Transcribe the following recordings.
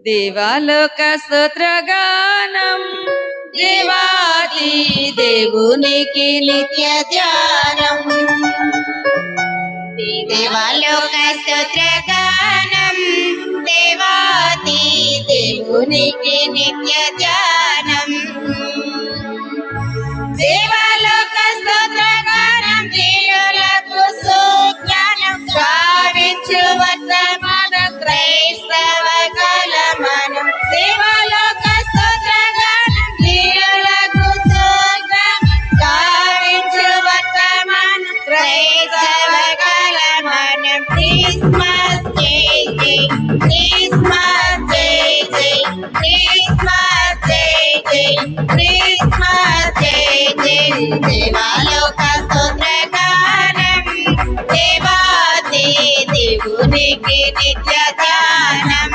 దేవాలోక స్తోత్రగానం దేవాది దేవునికి నిత్య ధ్యానం. దేవాలోక స్తోత్రగానం దేవాది దేవునికి నిత్య ధ్యానం. దేవాలోక స్తోత్రగానం దీనులకు సుజ్ఞానం గావించు వర్తమాన క్రైస్తవ కాలమానం. దేవాలోక స్తోత్రగానం దీనులకు సుజ్ఞానం గావించు వర్తమానం క్రైస్తవ కాలమానం. క్రిస్మస్ జై జై క్రిస్మస్ జై జై క్రిస్మస్ జై జై క్రిస్మస్ జై జై. దేవాలోక స్తోత్రగానం దేవాది దేవునికి నిత్య ధ్యానం.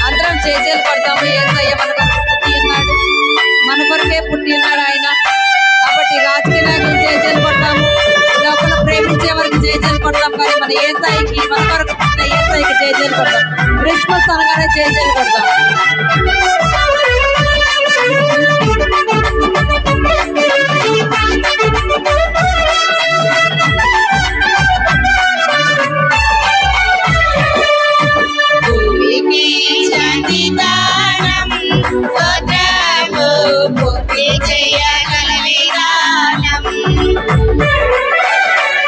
అందరం చేజేలు పడతాము. యేసయ్య మన కొరకు పుట్టి ఉన్నాడు, మన కొరకే పుట్టి ఉన్నాడు ఆయన. కాబట్టి రాజకీయ నాయకులు చేజేలు పడతాము, లోపల ప్రేమించే వరకు చేజేలు పడతాం. కానీ మన యేసయ్యకి, మన కొరకు పుట్టిన యేసయ్యకి చేజేలు పడతాం. క్రిస్మస్ అనగానే చేజేలు పడతాం. భూమికి శాంతి దానం స్తోత్రము పూర్తి చేయగల విధానం.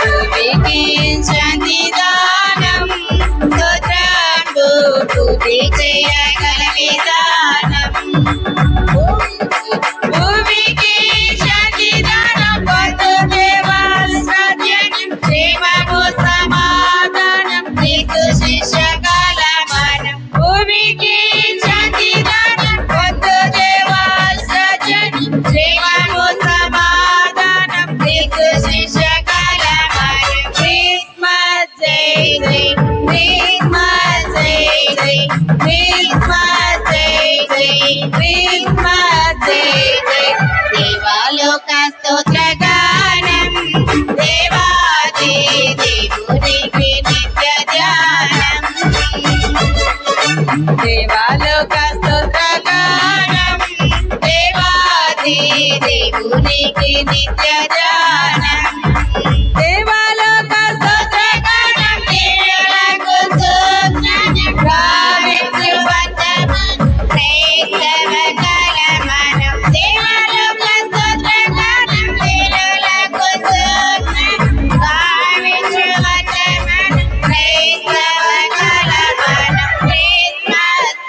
భూమికి శాంతి దానం స్తోత్రము పూర్తి చేయగల విధానం. భూమికి శాంతి దానం పొందు దేవా సత్యం ప్రేమము సమాధానం నీకు శిష్యకాలమానం. భూమికి శాంతి దానం పొందు దేవా సత్యం ప్రేమము సమాధానం నీకు శిష్యకాలమానం. క్రిస్మస్ జై జై క్రిస్మస్ జై జై క్రిస్మస్ జై జై క్రిస్మస్ జై జై. దేవాలోక స్తోత్రగానం దేవాది దేవునికి నిత్య ధ్యానం. దేవాలోక స్తోత్రగానం దేవాది దేవునికి నిత్య ధ్యానం. దేవాలోక స్తోత్రగానం దీనులకు సుజ్ఞానం గావించు వర్తమానం క్రైస్తవ కాలమానం. దేవాలోక స్తోత్రగానం దీనులకు సుజ్ఞానం గావించు వర్తమానం క్రైస్తవ కాలమానం. క్రిస్మస్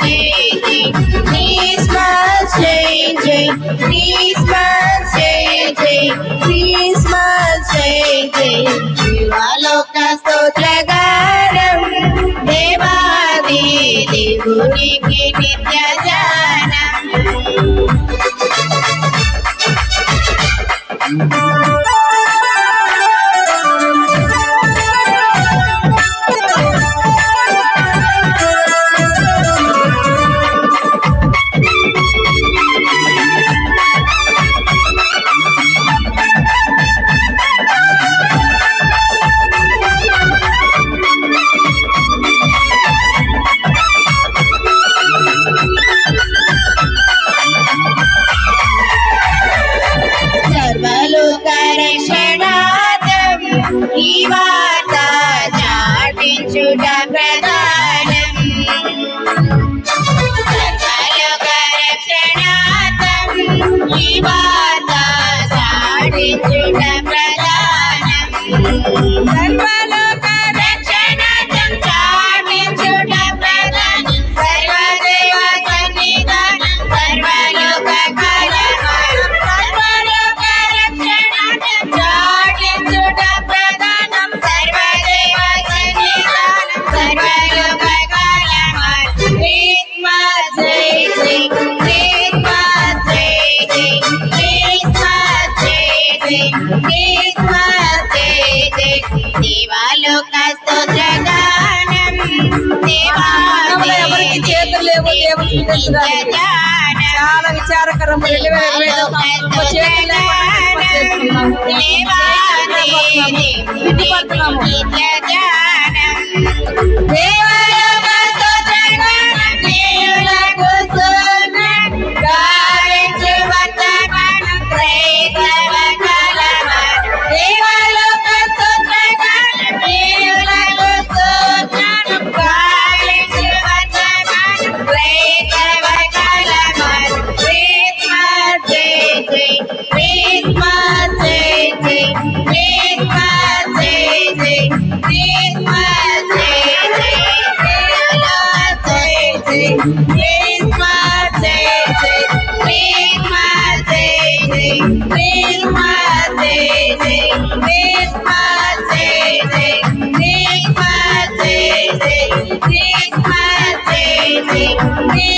జై జై క్రిస్మస్ జై జై క్రిస్మస్ జై జై. దేవాలోక స్తోత్రగానం దేవాది దేవునికి నిత్య ధ్యానం. సర్వలోక రక్షణార్థం ఈ వార్త చాటించుట ప్రధానం. సర్వలోక రక్షణార్థం ఈ వార్త చాటించుట ప్రధానం. సర్వలోక రక్షణార్థం చాటించుట ప్రధానం. సర్వదేవ సన్నిధానం సర్వలోక కాలమానం. సర్వలోక రక్షణార్థం చాటించుట ప్రధానం. సర్వదేవ సన్నిధానం సర్వలోక కాలమానం. క్రిస్మస్ జై జై క్రిస్మస్ జై జై క్రిస్మస్ జై జై క్రిస్మస్ జై జై. దేవాలోక స్తోత్రగానం దేవాది ఎవరికి చేతులు లేవు దేవునికి నిత్య ధ్యానం. చాలా విచారకరం. 2025 చేతులు లేకుండా చేసుకున్నాము. దేవాది దేవునికి నిత్య ధ్యానం. దేవాలోక క్రిస్మస్ జై జై క్రిస్మస్ జై జై క్రిస్మస్ జై జై